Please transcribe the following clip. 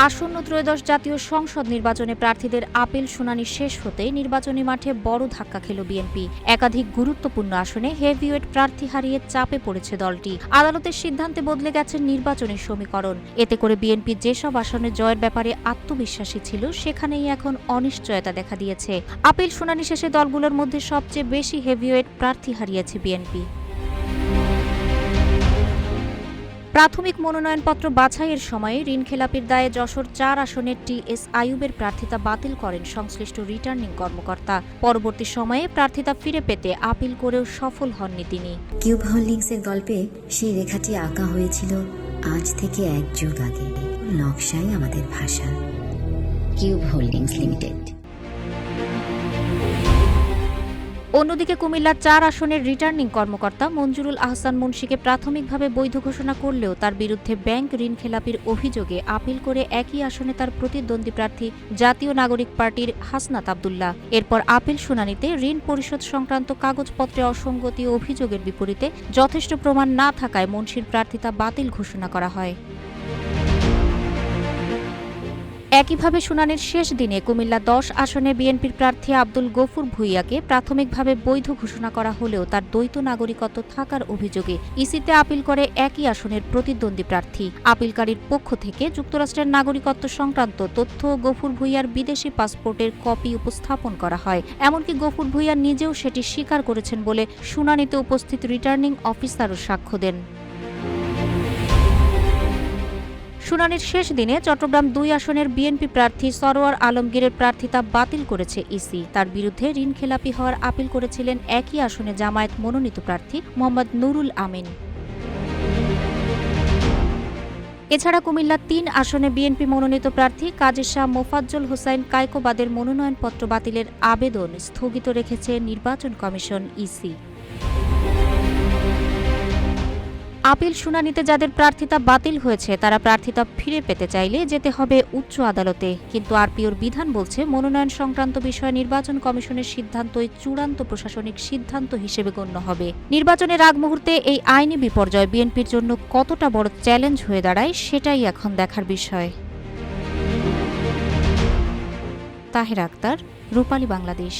আসন্ন ত্রয়োদশ জাতীয় সংসদ নির্বাচনে প্রার্থীদের আপিল শুনানি শেষ হতেই নির্বাচনী মাঠে বড় ধাক্কা খেল বিএনপি। একাধিক গুরুত্বপূর্ণ আসনে হেভিওয়েট প্রার্থী হারিয়ে চাপে পড়েছে দলটি। আদালতের সিদ্ধান্তে বদলে গেছে নির্বাচনী সমীকরণ। এতে করে বিএনপি যেসব আসনে জয়ের ব্যাপারে আত্মবিশ্বাসী ছিল, সেখানেই এখন অনিশ্চয়তা দেখা দিয়েছে। আপিল শুনানি শেষে দলগুলোর মধ্যে সবচেয়ে বেশি হেভিওয়েট প্রার্থী হারিয়েছে বিএনপি। প্রাথমিক মনোনয়নপত্র বাছাইয়ের সময়ে ঋণখেলাপির দায়ে যশোর ৪ আসনের টি.এস. আইয়ুবের প্রার্থিতা বাতিল করেন সংশ্লিষ্ট রিটার্নিং কর্মকর্তা। পরবর্তী সময়ে প্রার্থিতা ফিরে পেতে আপিল করেও সফল হননি তিনি। কিউব হোল্ডিংসের গল্পে সেই রেখাটি আঁকা হয়েছিল আজ থেকে ১ যুগ আগে। নকশাই আমাদের ভাষা। Cube holdings limited. অন্যদিকে কুমিল্লার ৪ আসনের রিটার্নিং কর্মকর্তা মঞ্জুরুল আহসান মুন্সিকে প্রাথমিকভাবে বৈধ ঘোষণা করলেও তার বিরুদ্ধে ব্যাংক ঋণখেলাপির অভিযোগে আপিল করে একই আসনে তার প্রতিদ্বন্দ্বী প্রার্থী জাতীয় নাগরিক পার্টির হাসনাত আব্দুল্লাহ। এরপর আপিল শুনানিতে ঋণ পরিশোধ সংক্রান্ত কাগজপত্রে অসঙ্গতি অভিযোগের বিপরীতে যথেষ্ট প্রমাণ না থাকায় মুন্সির প্রার্থিতা বাতিল ঘোষণা করা হয়। একইভাবে শুনানির শেষ দিনে কুমিল্লা ১০ আসনে বিএনপির প্রার্থী আব্দুল গফুর ভূঁইয়াকে প্রাথমিকভাবে বৈধ ঘোষণা করা হলেও তার দ্বৈত নাগরিকত্ব থাকার অভিযোগে ইসিতে আপিল করে একই আসনের প্রতিদ্বন্দ্বী প্রার্থী। আপিলকারীর পক্ষ থেকে যুক্তরাষ্ট্রের নাগরিকত্ব সংক্রান্ত তথ্য গফুর ভূঁইয়ার বিদেশি পাসপোর্টের কপি উপস্থাপন করা হয়। এমনকি গফুর ভূঁইয়া নিজেও সেটি স্বীকার করেছেন বলে শুনানিতে উপস্থিত রিটার্নিং অফিসারও সাক্ষ্য দেন। শুনানির শেষ দিনে চট্টগ্রাম ২ আসনের বিএনপি প্রার্থী সরোয়ার আলমগীরের প্রার্থিতা বাতিল করেছে ইসি। তার বিরুদ্ধে ঋণখেলাপি হওয়ার আপিল করেছিলেন একই আসনে জামায়াত মনোনীত প্রার্থী মোহাম্মদ নুরুল আমিন। এছাড়া কুমিল্লা ৩ আসনে বিএনপি মনোনীত প্রার্থী কাজী শাহ মোফাজ্জল হোসাইন কায়কোবাদের মনোনয়নপত্র বাতিলের আবেদন স্থগিত রেখেছে নির্বাচন কমিশন ইসি। আপিল শুনানিতে যাদের প্রার্থিতা বাতিল হয়েছে তারা প্রার্থিতা ফিরে পেতে চাইলে যেতে হবে উচ্চ আদালতে। কিন্তু আরপিওর বিধান বলছে মনোনয়ন সংক্রান্ত বিষয়ে নির্বাচন কমিশনের সিদ্ধান্তই চূড়ান্ত প্রশাসনিক সিদ্ধান্ত হিসেবে গণ্য হবে। নির্বাচনের আগ মুহূর্তে এই আইনি বিপর্যয় বিএনপির জন্য কতটা বড় চ্যালেঞ্জ হয়ে দাঁড়ায় সেটাই এখন দেখার বিষয়। তাহের আক্তার, রূপালী বাংলাদেশ।